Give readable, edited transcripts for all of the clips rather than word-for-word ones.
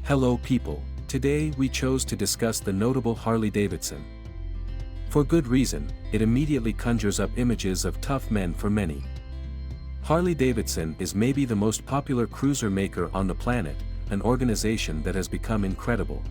Hello people, today we chose to discuss the notable Harley Davidson. For good reason, it immediately conjures up images of tough men for many. Harley Davidson is maybe the most popular cruiser maker on the planet, an organization that has become incredible.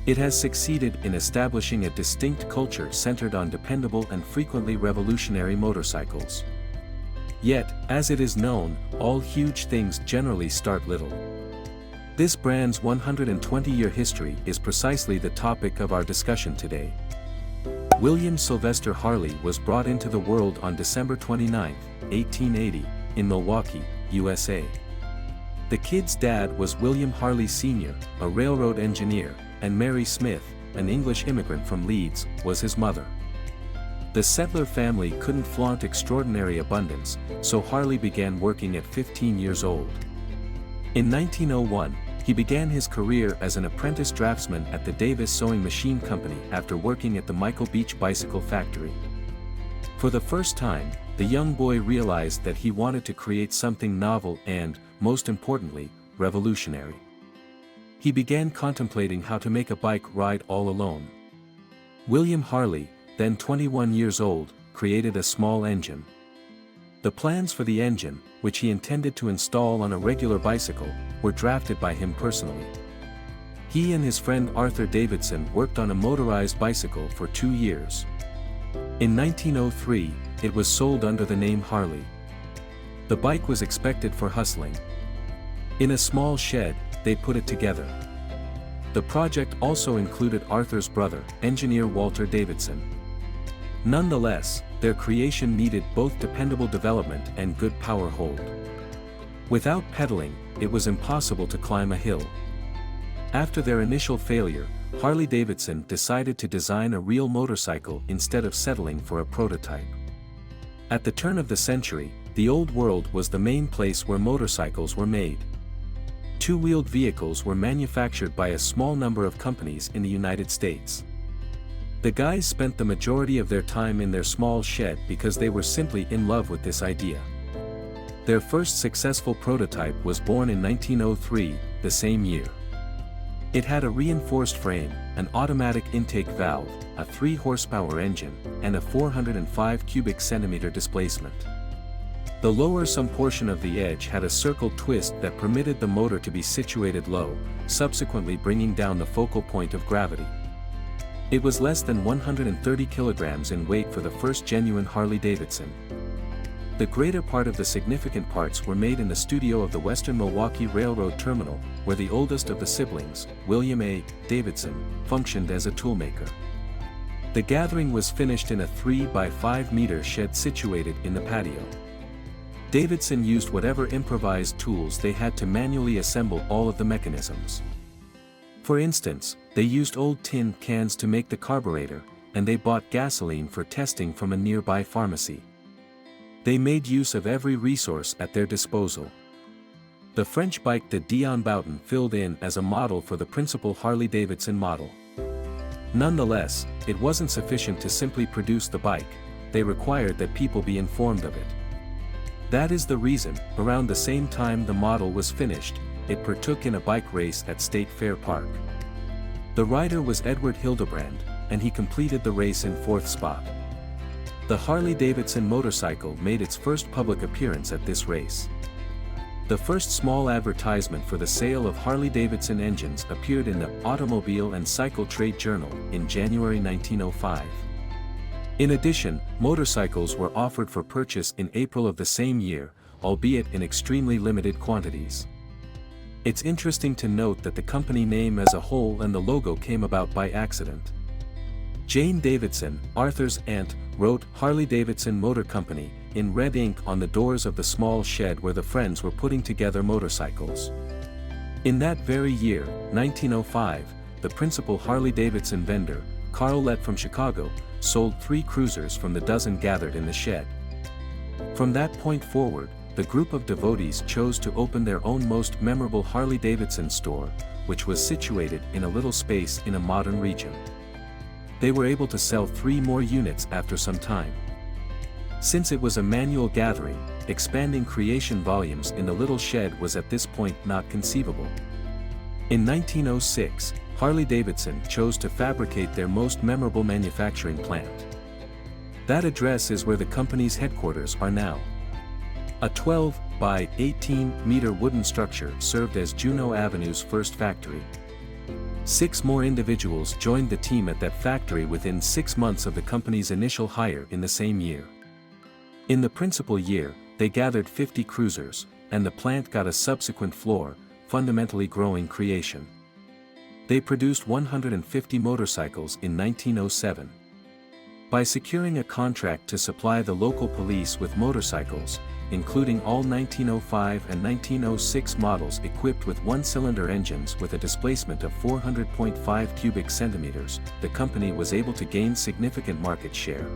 It has succeeded in establishing a distinct culture centered on dependable and frequently revolutionary motorcycles. Yet, as it is known, all huge things generally start little. This brand's 120-year history is precisely the topic of our discussion today. William Sylvester Harley was brought into the world on December 29, 1880, in Milwaukee, USA. The kid's dad was William Harley Sr., a railroad engineer, and Mary Smith, an English immigrant from Leeds, was his mother. The settler family couldn't flaunt extraordinary abundance, so Harley began working at 15 years old. In 1901, he began his career as an apprentice draftsman at the Davis Sewing Machine Company after working at the Michael Beach Bicycle Factory. For the first time, the young boy realized that he wanted to create something novel and, most importantly, revolutionary. He began contemplating how to make a bike ride all alone. William Harley, then 21 years old, created a small engine. The plans for the engine, which he intended to install on a regular bicycle, were drafted by him personally. He and his friend Arthur Davidson worked on a motorized bicycle for 2 years. In 1903, it was sold under the name Harley. The bike was expected for hustling. In a small shed, they put it together. The project also included Arthur's brother, engineer Walter Davidson. Nonetheless, their creation needed both dependable development and good power hold. Without pedaling, it was impossible to climb a hill. After their initial failure, Harley Davidson decided to design a real motorcycle instead of settling for a prototype. At the turn of the century, the Old World was the main place where motorcycles were made. Two-wheeled vehicles were manufactured by a small number of companies in the United States. The guys spent the majority of their time in their small shed because they were simply in love with this idea. Their first successful prototype was born in 1903, the same year. It had a reinforced frame, an automatic intake valve, a 3-horsepower engine, and a 405 cubic centimeter displacement. The lower-some portion of the edge had a circled twist that permitted the motor to be situated low, subsequently bringing down the focal point of gravity. It was less than 130 kilograms in weight for the first genuine Harley Davidson. The greater part of the significant parts were made in the studio of the Western Milwaukee Railroad Terminal, where the oldest of the siblings, William A. Davidson, functioned as a toolmaker. The gathering was finished in a 3 by 5 meter shed situated in the patio. Davidson used whatever improvised tools they had to manually assemble all of the mechanisms. For instance, they used old tin cans to make the carburetor, and they bought gasoline for testing from a nearby pharmacy. They made use of every resource at their disposal. The French bike de Dion Bouton filled in as a model for the principal Harley Davidson model. Nonetheless, it wasn't sufficient to simply produce the bike, they required that people be informed of it. That is the reason, around the same time the model was finished, it partook in a bike race at State Fair Park. The rider was Edward Hildebrand, and he completed the race in 4th spot. The Harley Davidson motorcycle made its first public appearance at this race. The first small advertisement for the sale of Harley Davidson engines appeared in the Automobile and Cycle Trade Journal in January 1905. In addition, motorcycles were offered for purchase in April of the same year, albeit in extremely limited quantities. It's interesting to note that the company name as a whole and the logo came about by accident. Jane Davidson, Arthur's aunt, wrote Harley Davidson Motor Company in red ink on the doors of the small shed where the friends were putting together motorcycles. In that very year, 1905, the principal Harley Davidson vendor, Carl Lett from Chicago, sold 3 cruisers from the dozen gathered in the shed. From that point forward, the group of devotees chose to open their own most memorable Harley Davidson store, which was situated in a little space in a modern region. They were able to sell 3 more units after some time. Since it was a manual gathering, expanding creation volumes in the little shed was at this point not conceivable. In 1906, Harley Davidson chose to fabricate their most memorable manufacturing plant. That address is where the company's headquarters are now. A 12 by 18-meter wooden structure served as Juneau Avenue's first factory. 6 more individuals joined the team at that factory within 6 months of the company's initial hire in the same year. In the principal year, they gathered 50 cruisers, and the plant got a subsequent floor, fundamentally growing creation. They produced 150 motorcycles in 1907. By securing a contract to supply the local police with motorcycles, including all 1905 and 1906 models equipped with one-cylinder engines with a displacement of 400.5 cubic centimeters, the company was able to gain significant market share.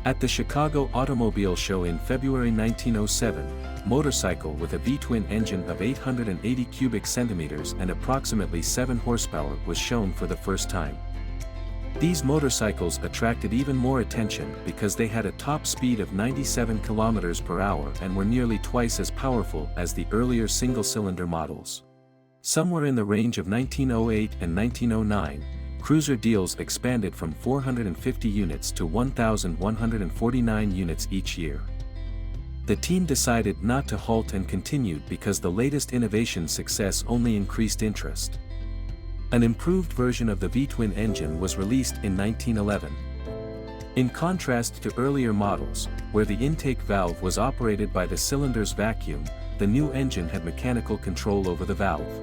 At the Chicago Automobile Show in February 1907, motorcycle with a V-twin engine of 880 cubic centimeters and approximately 7 horsepower was shown for the first time. These motorcycles attracted even more attention because they had a top speed of 97 kilometers per hour and were nearly twice as powerful as the earlier single-cylinder models. Somewhere in the range of 1908 and 1909, cruiser deals expanded from 450 units to 1,149 units each year. The team decided not to halt and continued because the latest innovation success only increased interest. An improved version of the V-twin engine was released in 1911. In contrast to earlier models, where the intake valve was operated by the cylinder's vacuum, the new engine had mechanical control over the valve.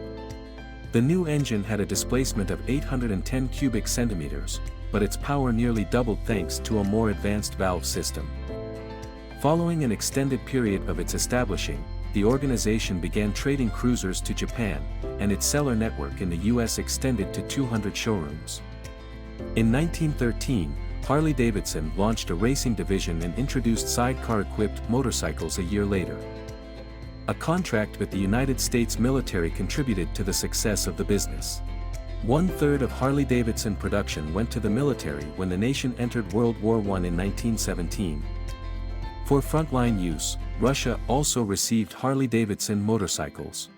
The new engine had a displacement of 810 cubic centimeters, but its power nearly doubled thanks to a more advanced valve system. Following an extended period of its establishing, the organization began trading cruisers to Japan, and its seller network in the US extended to 200 showrooms. In 1913, Harley Davidson launched a racing division and introduced sidecar-equipped motorcycles a year later. A contract with the United States military contributed to the success of the business. 1/3 of Harley Davidson production went to the military when the nation entered World War I in 1917. For frontline use, Russia also received Harley Davidson motorcycles.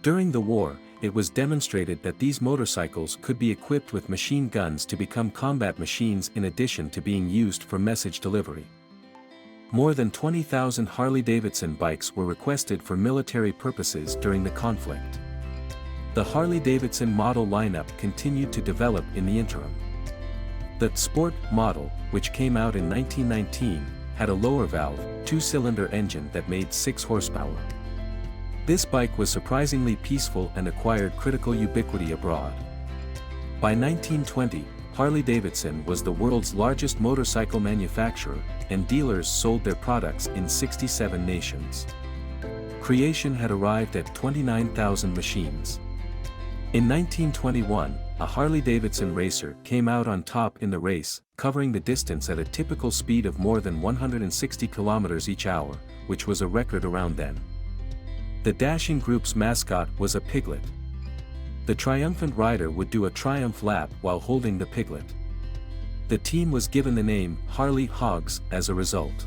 During the war, it was demonstrated that these motorcycles could be equipped with machine guns to become combat machines in addition to being used for message delivery. More than 20,000 Harley Davidson bikes were requested for military purposes during the conflict. The Harley Davidson model lineup continued to develop in the interim. The Sport model, which came out in 1919, had a lower valve, 2-cylinder engine that made 6 horsepower. This bike was surprisingly peaceful and acquired critical ubiquity abroad. By 1920, Harley Davidson was the world's largest motorcycle manufacturer, and dealers sold their products in 67 nations. Creation had arrived at 29,000 machines. In 1921, a Harley-Davidson racer came out on top in the race, covering the distance at a typical speed of more than 160 kilometers each hour, which was a record around then. The dashing group's mascot was a piglet. The triumphant rider would do a triumph lap while holding the piglet. The team was given the name Harley Hogs as a result.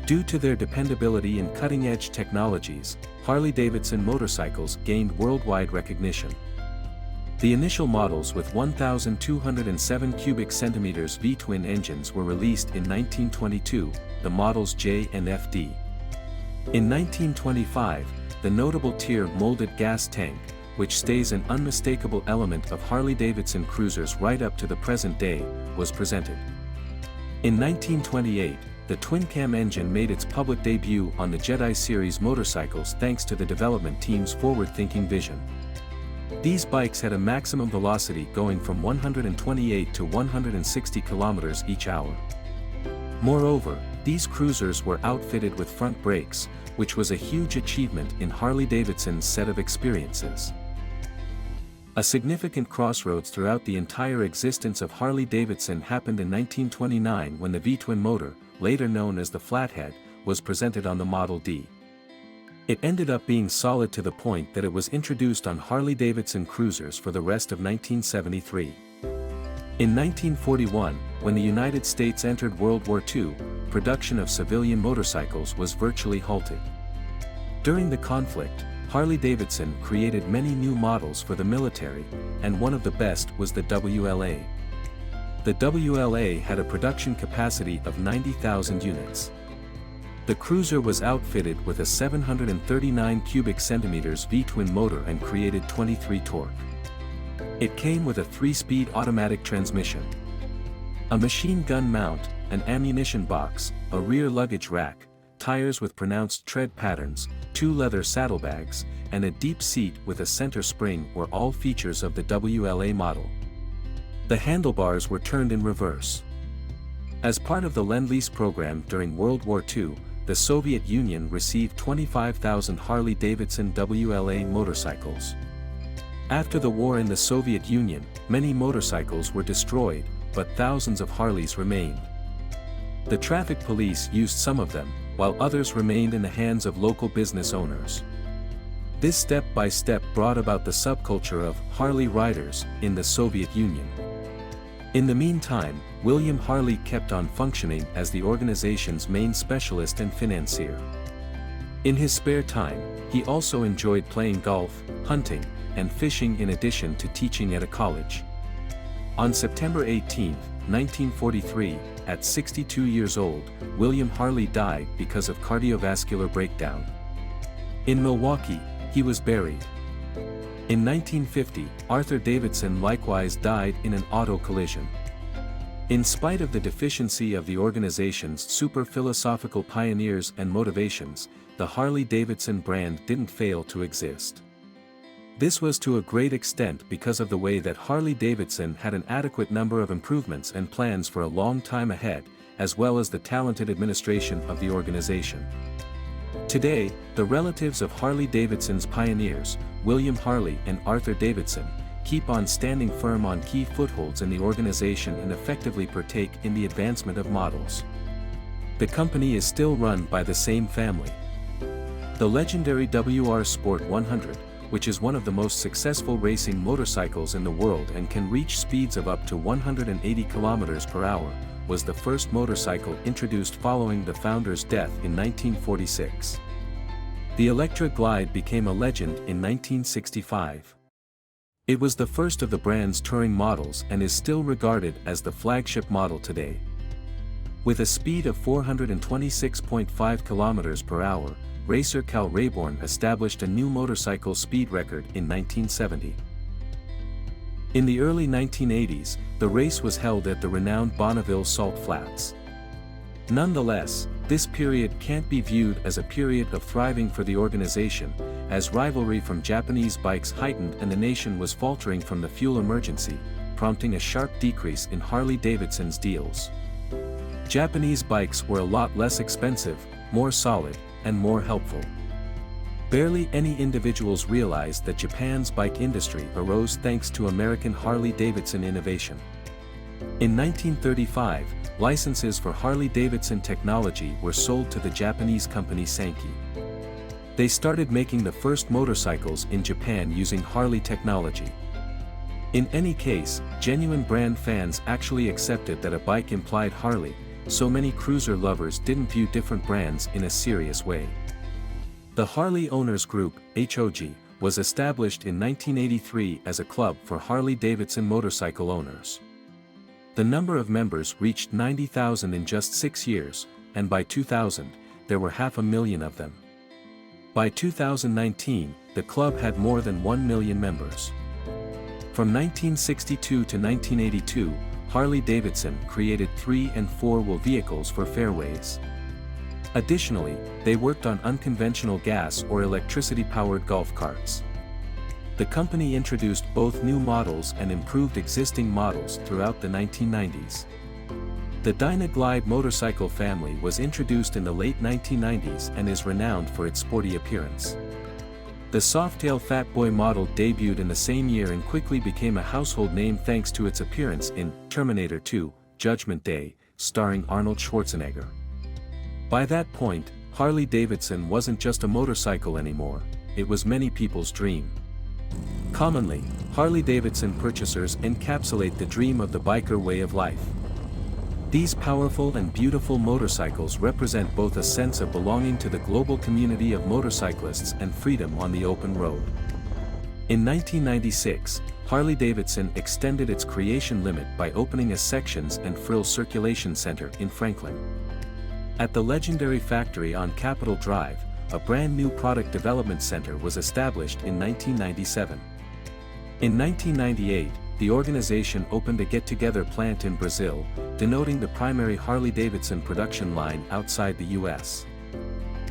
Due to their dependability and cutting-edge technologies, Harley-Davidson motorcycles gained worldwide recognition. The initial models with 1,207 cubic centimeters V-twin engines were released in 1922, the models J and FD. In 1925, the notable tier molded gas tank, which stays an unmistakable element of Harley-Davidson cruisers right up to the present day, was presented. In 1928, the twin-cam engine made its public debut on the Jedi Series motorcycles thanks to the development team's forward-thinking vision. These bikes had a maximum velocity going from 128 to 160 kilometers each hour. Moreover, these cruisers were outfitted with front brakes, which was a huge achievement in Harley-Davidson's set of experiences. A significant crossroads throughout the entire existence of Harley-Davidson happened in 1929 when the V-twin motor, later known as the Flathead, was presented on the Model D. It ended up being solid to the point that it was introduced on Harley-Davidson cruisers for the rest of 1973. In 1941, when the United States entered World War II, production of civilian motorcycles was virtually halted. During the conflict, Harley Davidson created many new models for the military, and one of the best was the WLA. The WLA had a production capacity of 90,000 units. The cruiser was outfitted with a 739 cubic centimeters V-twin motor and created 23 torque. It came with a 3-speed automatic transmission, a machine gun mount, an ammunition box, a rear luggage rack, tires with pronounced tread patterns, 2 leather saddlebags, and a deep seat with a center spring were all features of the WLA model. The handlebars were turned in reverse. As part of the Lend-Lease program during World War II, the Soviet Union received 25,000 Harley Davidson WLA motorcycles. After the war in the Soviet Union, many motorcycles were destroyed, but thousands of Harleys remained. The traffic police used some of them, while others remained in the hands of local business owners. This step-by-step brought about the subculture of Harley riders in the Soviet Union. In the meantime, William Harley kept on functioning as the organization's main specialist and financier. In his spare time, he also enjoyed playing golf, hunting, and fishing in addition to teaching at a college. On September 18, 1943, at 62 years old, William Harley died because of cardiovascular breakdown. In Milwaukee, he was buried. In 1950, Arthur Davidson likewise died in an auto collision. In spite of the deficiency of the organization's super-philosophical pioneers and motivations, the Harley-Davidson brand didn't fail to exist. This was to a great extent because of the way that Harley-Davidson had an adequate number of improvements and plans for a long time ahead, as well as the talented administration of the organization. Today, the relatives of Harley-Davidson's pioneers, William Harley and Arthur Davidson, keep on standing firm on key footholds in the organization and effectively partake in the advancement of models. The company is still run by the same family. The legendary WR Sport 100, which is one of the most successful racing motorcycles in the world and can reach speeds of up to 180 km per hour, was the first motorcycle introduced following the founder's death in 1946. The Electra Glide became a legend in 1965. It was the first of the brand's touring models and is still regarded as the flagship model today. With a speed of 426.5 km per hour, racer Cal Rayborn established a new motorcycle speed record in 1970. In the early 1980s, the race was held at the renowned Bonneville Salt Flats. Nonetheless, this period can't be viewed as a period of thriving for the organization, as rivalry from Japanese bikes heightened and the nation was faltering from the fuel emergency, prompting a sharp decrease in Harley-Davidson's deals. Japanese bikes were a lot less expensive, more solid, and more helpful. Barely any individuals realized that Japan's bike industry arose thanks to American Harley-Davidson innovation. In 1935, licenses for Harley-Davidson technology were sold to the Japanese company Sankey. They started making the first motorcycles in Japan using Harley technology. In any case, genuine brand fans actually accepted that a bike implied Harley, so many cruiser lovers didn't view different brands in a serious way. The Harley Owners Group, HOG, was established in 1983 as a club for Harley-Davidson motorcycle owners. The number of members reached 90,000 in just 6 years, and by 2000, there were 500,000 of them. By 2019, the club had more than 1 million members. From 1962 to 1982, Harley-Davidson created 3- and 4-wheel vehicles for fairways. Additionally, they worked on unconventional gas or electricity-powered golf carts. The company introduced both new models and improved existing models throughout the 1990s. The Dyna-Glide motorcycle family was introduced in the late 1990s and is renowned for its sporty appearance. The Softail Fatboy model debuted in the same year and quickly became a household name thanks to its appearance in Terminator 2: Judgment Day, starring Arnold Schwarzenegger. By that point, Harley-Davidson wasn't just a motorcycle anymore, it was many people's dream. Commonly, Harley-Davidson purchasers encapsulate the dream of the biker way of life. These powerful and beautiful motorcycles represent both a sense of belonging to the global community of motorcyclists and freedom on the open road. In 1996, Harley Davidson extended its creation limit by opening a sections and frill circulation center in Franklin. At the legendary factory on Capitol Drive, a brand new product development center was established in 1997. In 1998, the organization opened a get-together plant in Brazil, denoting the primary Harley-Davidson production line outside the US.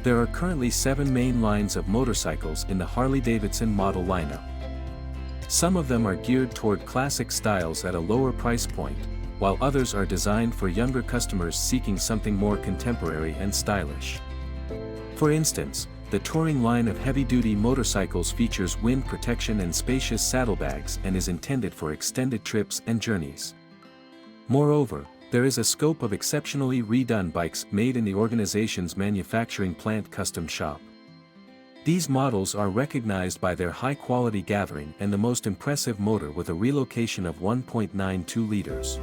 There are currently 7 main lines of motorcycles in the Harley-Davidson model lineup. Some of them are geared toward classic styles at a lower price point, while others are designed for younger customers seeking something more contemporary and stylish. For instance, the touring line of heavy-duty motorcycles features wind protection and spacious saddlebags and is intended for extended trips and journeys. Moreover, there is a scope of exceptionally redone bikes made in the organization's manufacturing plant custom shop. These models are recognized by their high-quality gathering and the most impressive motor with a relocation of 1.92 liters.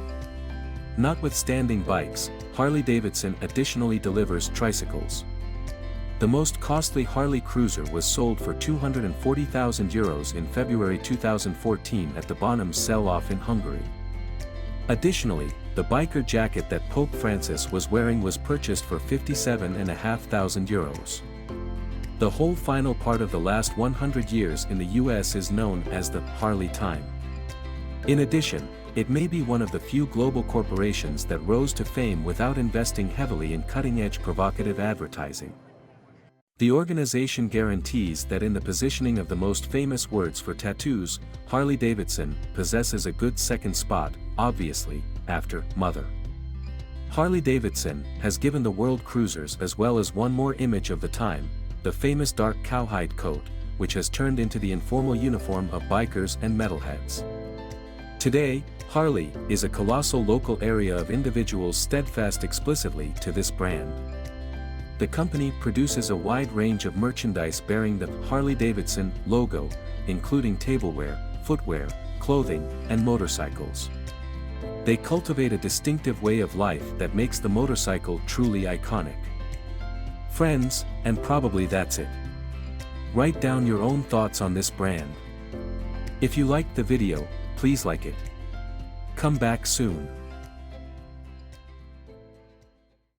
Notwithstanding bikes, Harley-Davidson additionally delivers tricycles. The most costly Harley Cruiser was sold for €240,000 in February 2014 at the Bonhams sell-off in Hungary. Additionally, the biker jacket that Pope Francis was wearing was purchased for €57,500. The whole final part of the last 100 years in the US is known as the Harley Time. In addition, it may be one of the few global corporations that rose to fame without investing heavily in cutting-edge provocative advertising. The organization guarantees that in the positioning of the most famous words for tattoos, Harley-Davidson possesses a good second spot, obviously, after Mother. Harley-Davidson has given the world cruisers as well as one more image of the time, the famous dark cowhide coat, which has turned into the informal uniform of bikers and metalheads. Today, Harley is a colossal local area of individuals steadfast explicitly to this brand. The company produces a wide range of merchandise bearing the Harley-Davidson logo, including tableware, footwear, clothing, and motorcycles. They cultivate a distinctive way of life that makes the motorcycle truly iconic. Friends, and probably that's it. Write down your own thoughts on this brand. If you liked the video, please like it. Come back soon.